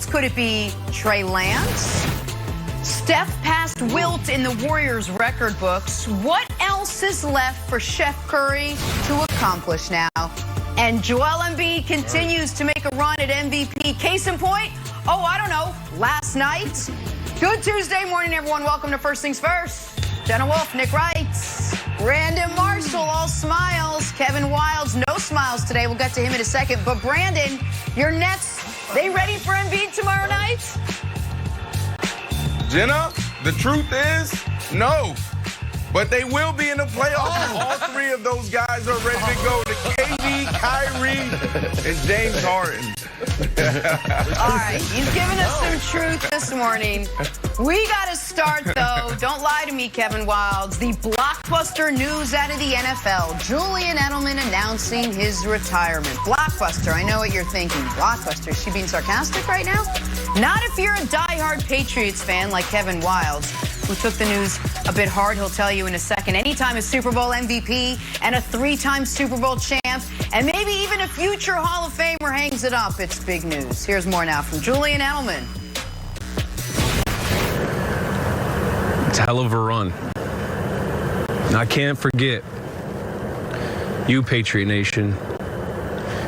Could it be Trey Lance? Steph passed Wilt in the Warriors record books. What else is left for Chef Curry to accomplish now? And Joel Embiid continues to make a run at MVP. Case in point, I don't know, last night. Good Tuesday morning, everyone. Welcome to First Things First. Jenna Wolf, Nick Wright, Brandon Marshall, all smiles. Kevin Wildes, no smiles today. We'll get to him in a second. But Brandon, your Nets, they ready for Embiid tomorrow night? Jenna, the truth is, no. But they will be in the playoffs. All three of those guys are ready to go. The KD, Kyrie, and James Harden. All right, he's giving us some truth this morning. We got to start, though. Don't lie to me, Kevin Wildes. The blockbuster news out of the NFL. Julian Edelman announcing his retirement. Blockbuster, I know what you're thinking. Blockbuster, is she being sarcastic right now? Not if you're a diehard Patriots fan like Kevin Wildes, who took the news a bit hard. He'll tell you in a second. Anytime a Super Bowl MVP and a three-time Super Bowl champ and maybe even a future Hall of Famer hangs it up, it's big news. Here's more now from Julian Edelman. It's a hell of a run. And I can't forget you, Patriot Nation.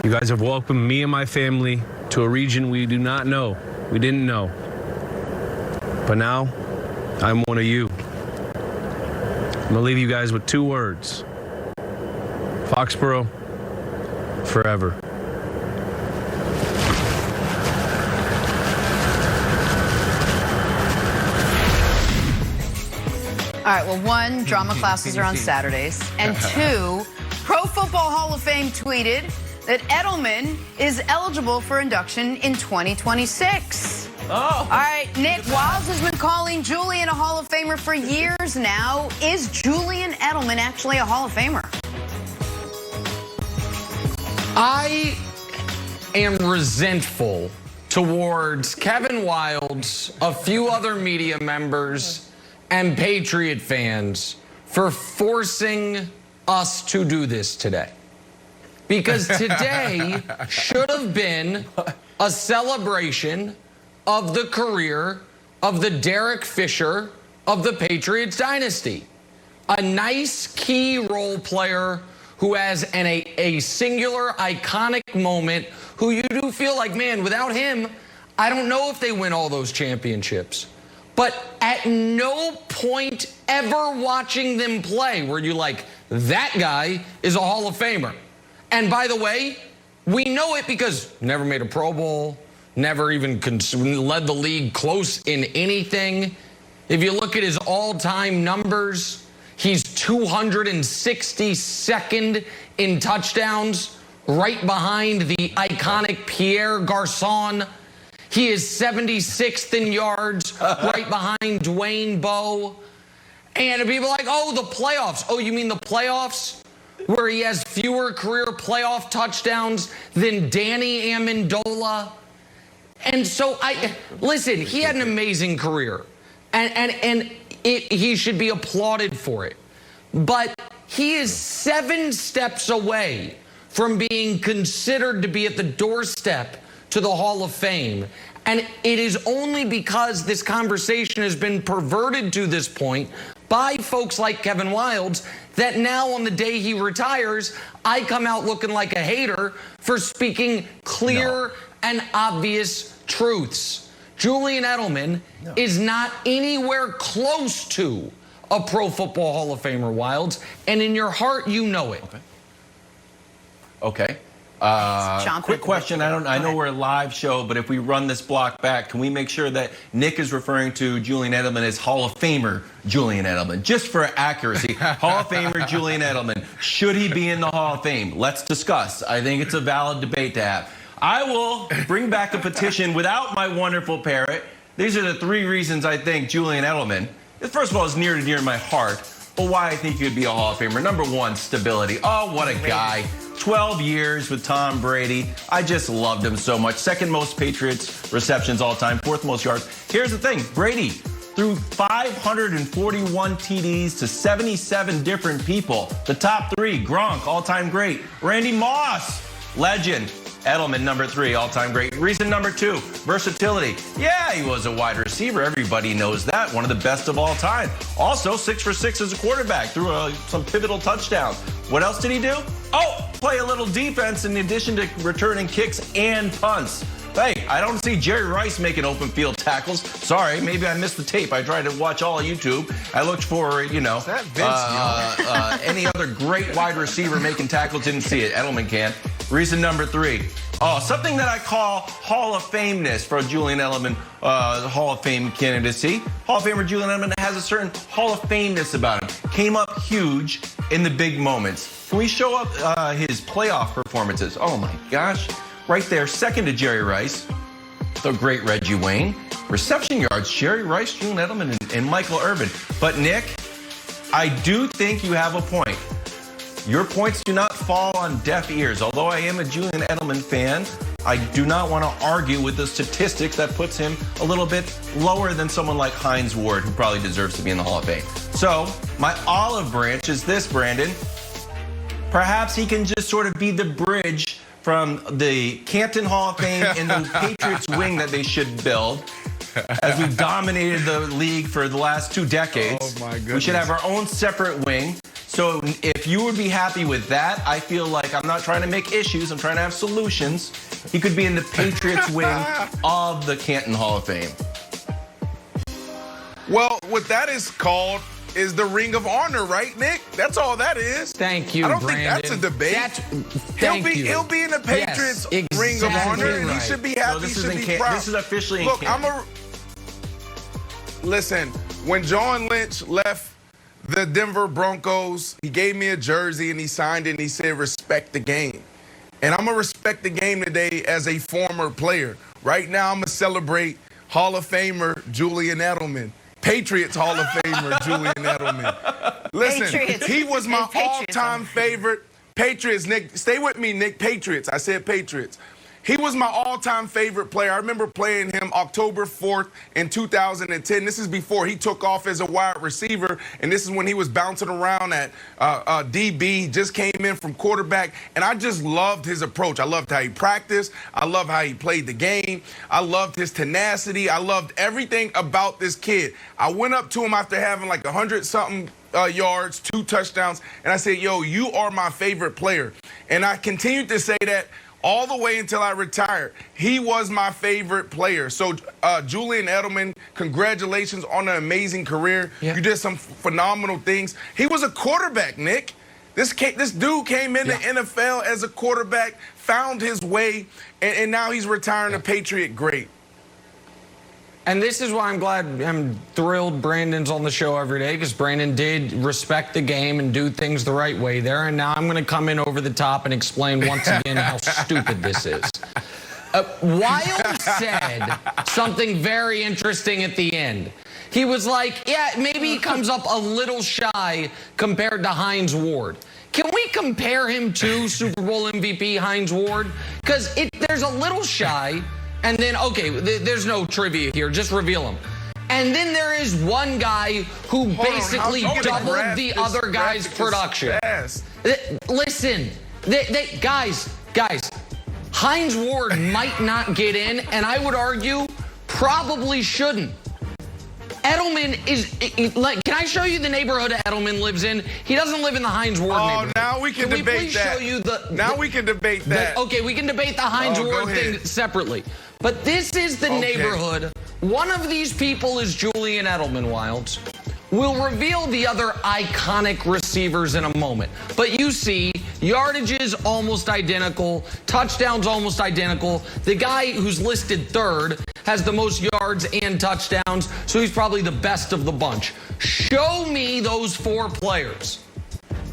You guys have welcomed me and my family to a region we do not know. We didn't know. But now, I'm one of you. I'm going to leave you guys with two words. Foxborough, forever. All right, well, one, drama classes are on Saturdays. And two, Pro Football Hall of Fame tweeted that Edelman is eligible for induction in 2026. All right, Nick, Wildes has been calling Julian a Hall of Famer for years now. Is Julian Edelman actually a Hall of Famer? I am resentful towards Kevin Wildes, a few other media members, and Patriot fans for forcing us to do this today. Because today should have been a celebration of the career of the Derek Fisher of the Patriots dynasty. A nice key role player who has a singular iconic moment, who you do feel like, man, without him, I don't know if they win all those championships. But at no point ever watching them play were you like, that guy is a Hall of Famer. And by the way, we know it because never made a Pro Bowl, never even led the league close in anything. If you look at his all-time numbers, he's 262nd in touchdowns, right behind the iconic Pierre Garçon. He is 76th in yards, right behind Dwayne Bowe. And people are like, oh, the playoffs. Oh, you mean the playoffs? Where he has fewer career playoff touchdowns than Danny Amendola. And so, listen, he had an amazing career. And he should be applauded for it. But he is 7 steps away from being considered to be at the doorstep to the Hall of Fame. And it is only because this conversation has been perverted to this point by folks like Kevin Wildes that now on the day he retires, I come out looking like a hater for speaking clear and obvious truths. Julian Edelman is not anywhere close to a Pro Football Hall of Famer, Wildes, and in your heart, you know it. Okay. Quick question. I know we're a live show, but if we run this block back, can we make sure that Nick is referring to Julian Edelman as Hall of Famer Julian Edelman? Just for accuracy, Hall of Famer Julian Edelman. Should he be in the Hall of Fame? Let's discuss. I think it's a valid debate to have. I will bring back a petition without my wonderful parrot. These are the 3 reasons I think Julian Edelman, first of all, is near and dear to my heart, but why I think he would be a Hall of Famer. Number 1, stability. Oh, what a guy. 12 years with Tom Brady. I just loved him so much. 2nd most Patriots receptions all time, 4th most yards. Here's the thing. Brady threw 541 TDs to 77 different people. The top 3, Gronk, all-time great. Randy Moss, legend. Edelman, number 3, all-time great. Reason number 2, versatility. Yeah, he was a wide receiver. Everybody knows that. One of the best of all time. Also, 6 for 6 as a quarterback. Threw some pivotal touchdowns. What else did he do? Oh, play a little defense in addition to returning kicks and punts. Hey, I don't see Jerry Rice making open field tackles. Sorry, maybe I missed the tape. I tried to watch all of YouTube. I looked for, any other great wide receiver making tackles. Didn't see it. Edelman can. Reason number 3. Oh, something that I call Hall of Fameness for Julian Edelman, Hall of Fame candidacy. Hall of Famer Julian Edelman has a certain Hall of Fameness about him. Came up huge in the big moments. Can we show up his playoff performances? Oh, my gosh. Right there, second to Jerry Rice, the great Reggie Wayne. Reception yards, Jerry Rice, Julian Edelman, and Michael Irvin. But, Nick, I do think you have a point. Your points do not fall on deaf ears. Although I am a Julian Edelman fan, I do not want to argue with the statistics that puts him a little bit lower than someone like Hines Ward, who probably deserves to be in the Hall of Fame. So, my olive branch is this, Brandon. Perhaps he can just sort of be the bridge from the Canton Hall of Fame and the Patriots wing that they should build. As we've dominated the league for the last 2 decades. Oh, my goodness. We should have our own separate wing. So if you would be happy with that, I feel like I'm not trying to make issues. I'm trying to have solutions. He could be in the Patriots wing of the Canton Hall of Fame. Well, what that is called is the Ring of Honor, right, Nick? That's all that is. Thank you, I don't Brandon. think that's a debate. He'll be in the Patriots Ring of Honor, and he should be happy. This he should be proud. This is officially in Look, Canton. Listen, when John Lynch left the Denver Broncos, he gave me a jersey and he signed it and he said, respect the game. And I'm going to respect the game today as a former player. Right now, I'm going to celebrate Hall of Famer Julian Edelman. Patriots Hall of Famer Julian Edelman. Listen, Patriots. He was my Patriots. all-time favorite. Patriots, Nick. Stay with me, Nick. Patriots. I said Patriots. He was my all-time favorite player. I remember playing him October 4th in 2010. This is before he took off as a wide receiver, and this is when he was bouncing around at DB, just came in from quarterback, and I just loved his approach. I loved how he practiced. I loved how he played the game. I loved his tenacity. I loved everything about this kid. I went up to him after having like 100-something yards, 2 touchdowns, and I said, yo, you are my favorite player. And I continued to say that all the way until I retired. He was my favorite player. So, Julian Edelman, congratulations on an amazing career. Yeah. You did some phenomenal things. He was a quarterback, Nick. This dude came in the NFL as a quarterback, found his way, and now he's retiring a Patriot great. And this is why I'm thrilled Brandon's on the show every day, because Brandon did respect the game and do things the right way there. And now I'm going to come in over the top and explain once again how stupid this is. Wild said something very interesting at the end. He was like, yeah, maybe he comes up a little shy compared to Hines Ward. Can we compare him to Super Bowl MVP Hines Ward? Because there's a little shy. And then, okay, there's no trivia here. Just reveal them. And then there is one guy who basically doubled the other guy's production. Listen, guys, Hines Ward might not get in, and I would argue probably shouldn't. Edelman is, like, can I show you the neighborhood Edelman lives in? He doesn't live in the Hines Ward neighborhood. Oh, now we can debate that. Now we can debate that. Okay, we can debate the Hines Ward thing separately. But this is the neighborhood. One of these people is Julian Edelman, Wilds. We'll reveal the other iconic receivers in a moment. But you see, yardage is almost identical, touchdowns almost identical. The guy who's listed third has the most yards and touchdowns, so he's probably the best of the bunch. Show me those 4 players.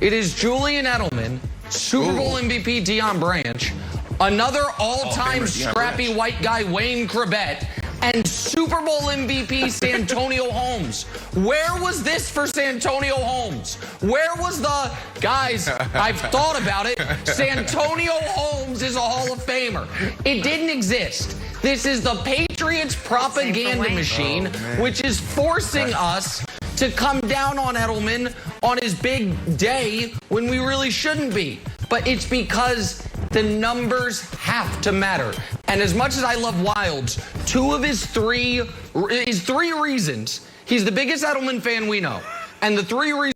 It is Julian Edelman, Super Bowl MVP Deion Branch, another all-time scrappy white guy, Wayne Krebet, and Super Bowl MVP Santonio Holmes. Where was this for Santonio Holmes? Where was the, guys, I've thought about it, Santonio Holmes is a Hall of Famer. It didn't exist. This is the Patriots propaganda machine, which is forcing us to come down on Edelman on his big day when we really shouldn't be. But it's because The numbers have to matter. And as much as I love Wildes, two of his three reasons, he's the biggest Edelman fan we know. And the three reasons